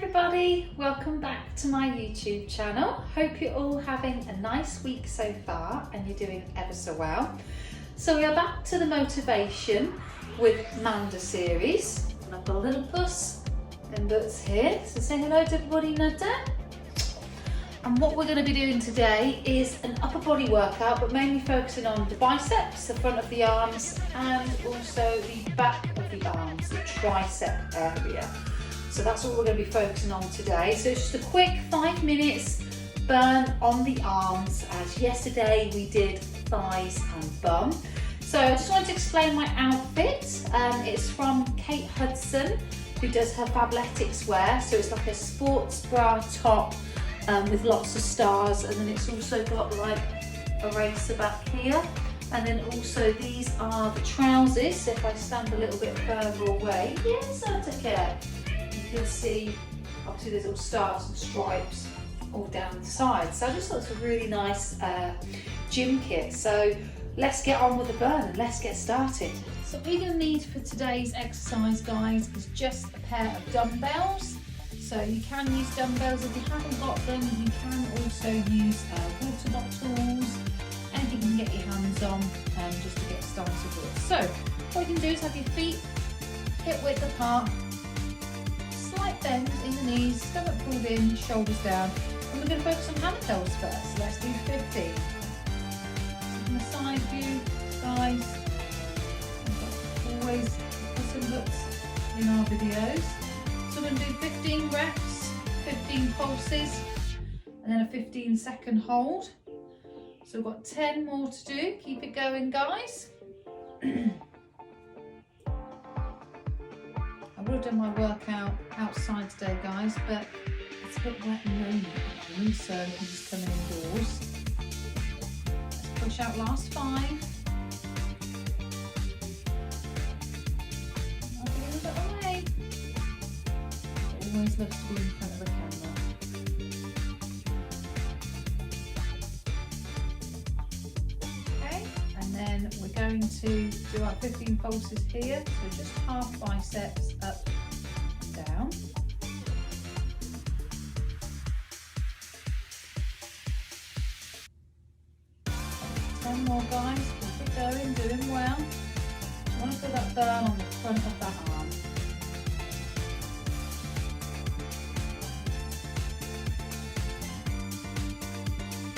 everybody, welcome back to my YouTube channel. Hope you're all having a nice week so far and you're doing ever so well. So we are back to the motivation with Manda series. And I've got a little puss and But's here. So say hello to everybody, Manda. And what we're going to be doing today is an upper body workout, but mainly focusing on the biceps, the front of the arms, and also the back of the arms, the tricep area. So that's what we're going to be focusing on today. So it's just a quick 5 minutes burn on the arms, as yesterday we did thighs and bum. So I just wanted to explain my outfit. It's from Kate Hudson, who does her Fabletics wear. So it's like a sports bra top with lots of stars, and then it's also got like a racer back here. And then also these are the trousers. So if I stand a little bit further away, yes, that's okay. You can see obviously there's all stars and stripes all down the sides. So I just thought it's a really nice gym kit. So let's get on with the burn and let's get started. So what you're going to need for today's exercise, guys, is just a pair of dumbbells. So you can use dumbbells if you haven't got them. You can also use water bottles, anything you can get your hands on just to get started with. So what you can do is have your feet hip width apart, slight bend in the knees, stomach pulled in, shoulders down, and we're going to focus on hammer curls first. So let's do 50. So from a side view, guys, always puts and looks in our videos. So we're going to do 15 reps, 15 pulses, and then a 15-second hold. So we've got 10 more to do. Keep it going, guys. I would have done my workout outside today, guys, but it's a bit wet and rainy at the moment, so I'm just coming indoors. Let's push out last 5. I'll be a little bit away. It always loves to be in front of the camera. Okay, and then we're going to do our 15 pulses here, so just half biceps up and down. Ten more, guys, keep it going, doing well. I want to feel that burn on the front of that arm.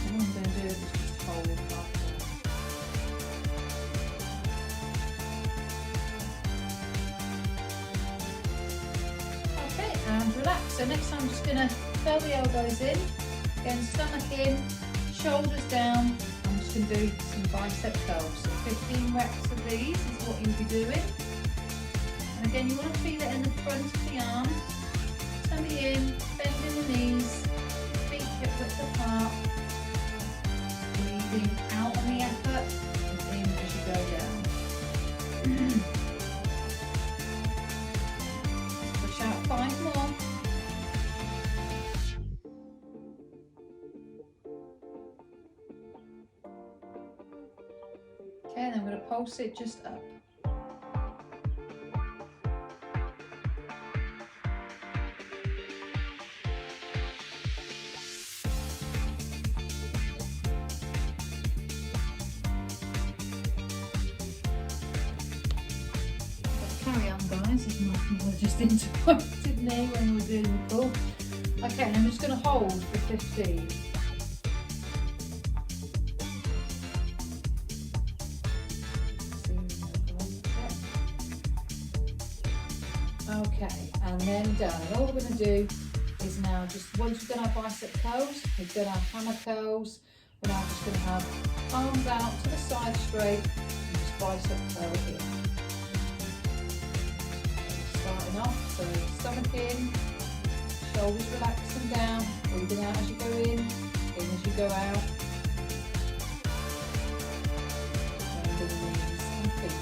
And what I'm going to do is just hold half. And relax. So next time I'm just going to curl the elbows in, again stomach in, shoulders down. I'm just going to do some bicep curls. So 15 reps of these is what you'll be doing. And again, you want to feel it in the front of the arm, tummy in, bending the knees, feet hip width apart, breathing out on the effort and in as you go down. Push out 5 more. Okay, and I'm going to pulse it just up. Carry on, guys, as Michael just interrupted me when we were doing the pull. Okay, and I'm just going to hold for 15. Okay, and then done. And all we're going to do is now just, once we've done our bicep curls, we've done our hammer curls, we're now just going to have arms out to the side straight and just bicep curl in. Starting off, so stomach in, shoulders relaxing down, breathing out as you go in as you go out. Bending the knees and feet.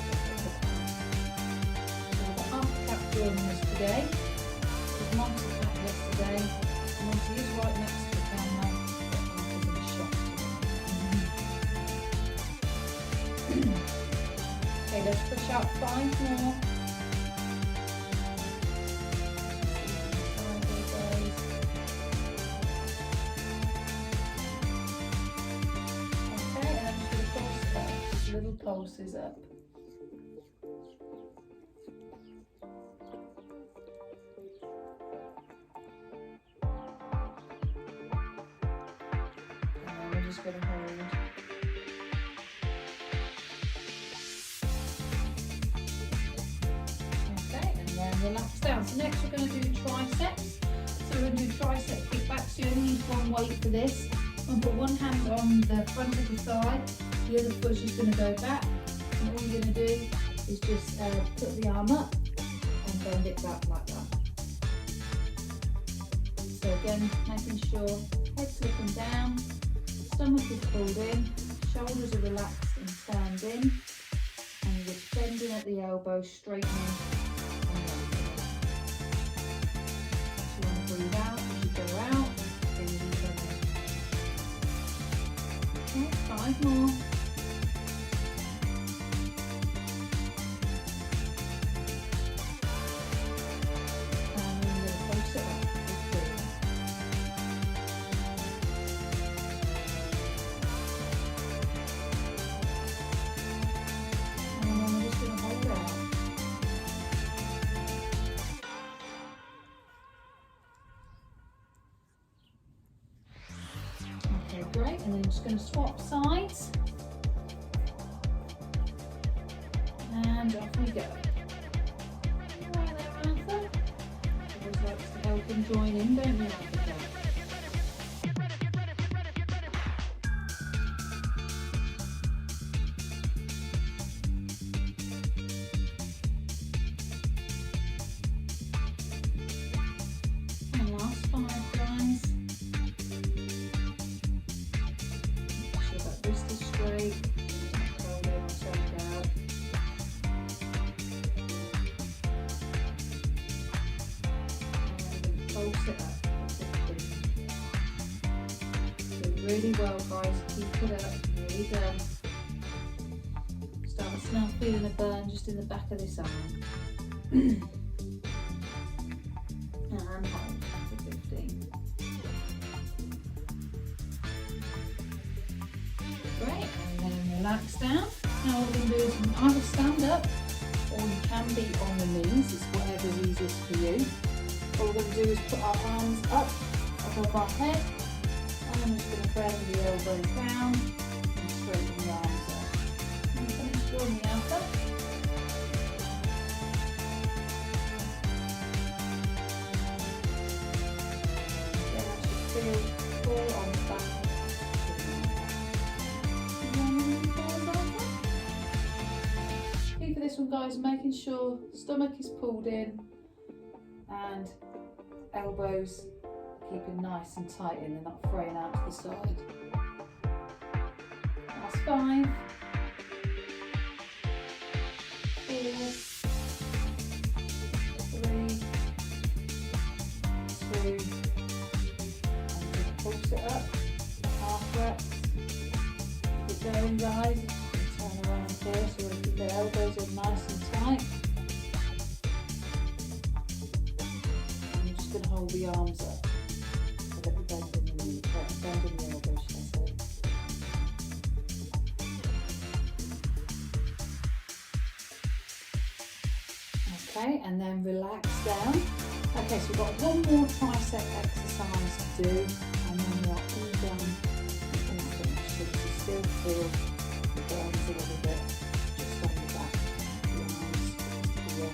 Doing this today. With Monty out yesterday. Monty is right next to the camera. I'm giving a shot to him. Okay, let's push out 5 more. the pulses up. And we're just going to hold. Okay, and then relax down. So next we're going to do triceps. So we're going to do tricep kickbacks. So you only need one weight for this. I'm going to put one hand on the front of the thigh, the other foot's just going to go back. And all you're going to do is just put the arm up and bend it back like that. So again, making sure head's looking down, stomach is pulled in, shoulders are relaxed and turned in, and you're just bending at the elbow, straightening and lengthening. So you want to breathe out as you go out, in as you come in. Okay, 5 more. And then we'll pulse it up with 3. And then we're just going to hold it out. Okay, great. And then I'm just going to swap sides. And off we go. Right there, Martha. Always likes to help and join in, don't you, Martha? And last 5, guys. Make sure that wrist is straight. Hold it, check out. Pulse it up. Do really well, guys. Keep it up. Really done. Start to now feeling a burn just in the back of this arm. And hold for 15. Great. And then relax down. Now what we're going to do is either stand up or you can be on the knees. It's whatever's easiest for you. What we're going to do is put our arms up above our head, and I'm just going to bend the elbows down and straighten the arms up. And finish drawing the alpha. Then I should feel full on the back. Key for this one, guys, making sure stomach is pulled in and elbows keeping nice and tight in, they're not fraying out to the side. That's 5, 4, 3, 2, and just pulse it up, half reps. Keep it going, guys. Turn around here so we keep the elbows in nice and tight. Going to hold the arms up so that we bend in the knee, bend in the elbow, should I say. Okay, and then relax down. Okay, so we've got one more tricep exercise to do, and then we are all done and finished. So you still feel the burns a little bit just on the back, the arms, the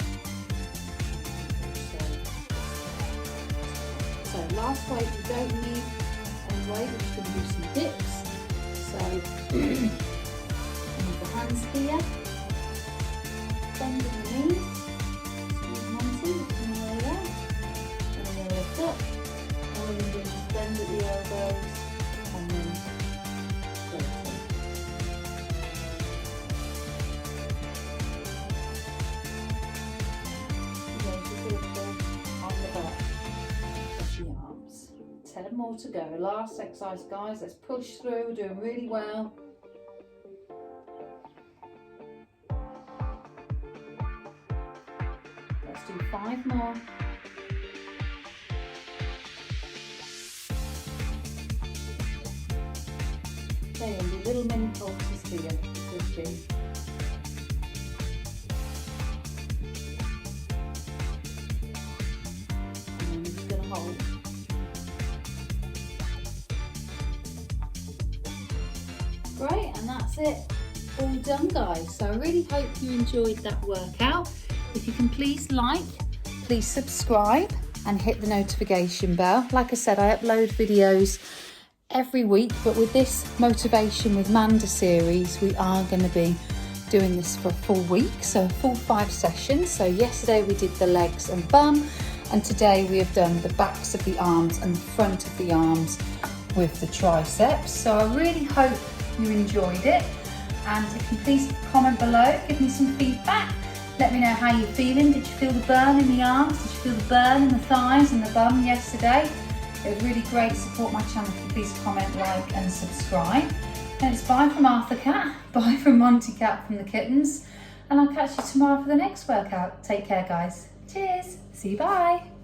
So last weight, you don't need any weight, we're just going to do some dips. So move the hands here, bend in the knees, squeeze Monty, lifting the way out, and then we'll lift up. All we're going to do is just bend at the elbows and then rotate. Again, just a little on the back. The arms. 10 more to go. Last exercise, guys. Let's push through. We're doing really well. Let's do 5 more. Okay, and do little mini pulses here. 15. it, all done guys. So I really hope you enjoyed that workout. If you can please like, please subscribe and hit the notification bell. Like I said, I upload videos every week, but with this Motivation with Manda series, we are going to be doing this for a full week, so a full 5 sessions. So yesterday we did the legs and bum, and today we have done the backs of the arms and the front of the arms with the triceps. So I really hope you enjoyed it, and if you please comment below, give me some feedback. Let me know how you're feeling. Did you feel the burn in the arms? Did you feel the burn in the thighs and the bum yesterday? It was really great. Support my channel. Please comment, like and subscribe. And it's bye from Arthur Cat, bye from Monty Cat from the kittens, and I'll catch you tomorrow for the next workout. Take care guys. Cheers. See you, bye.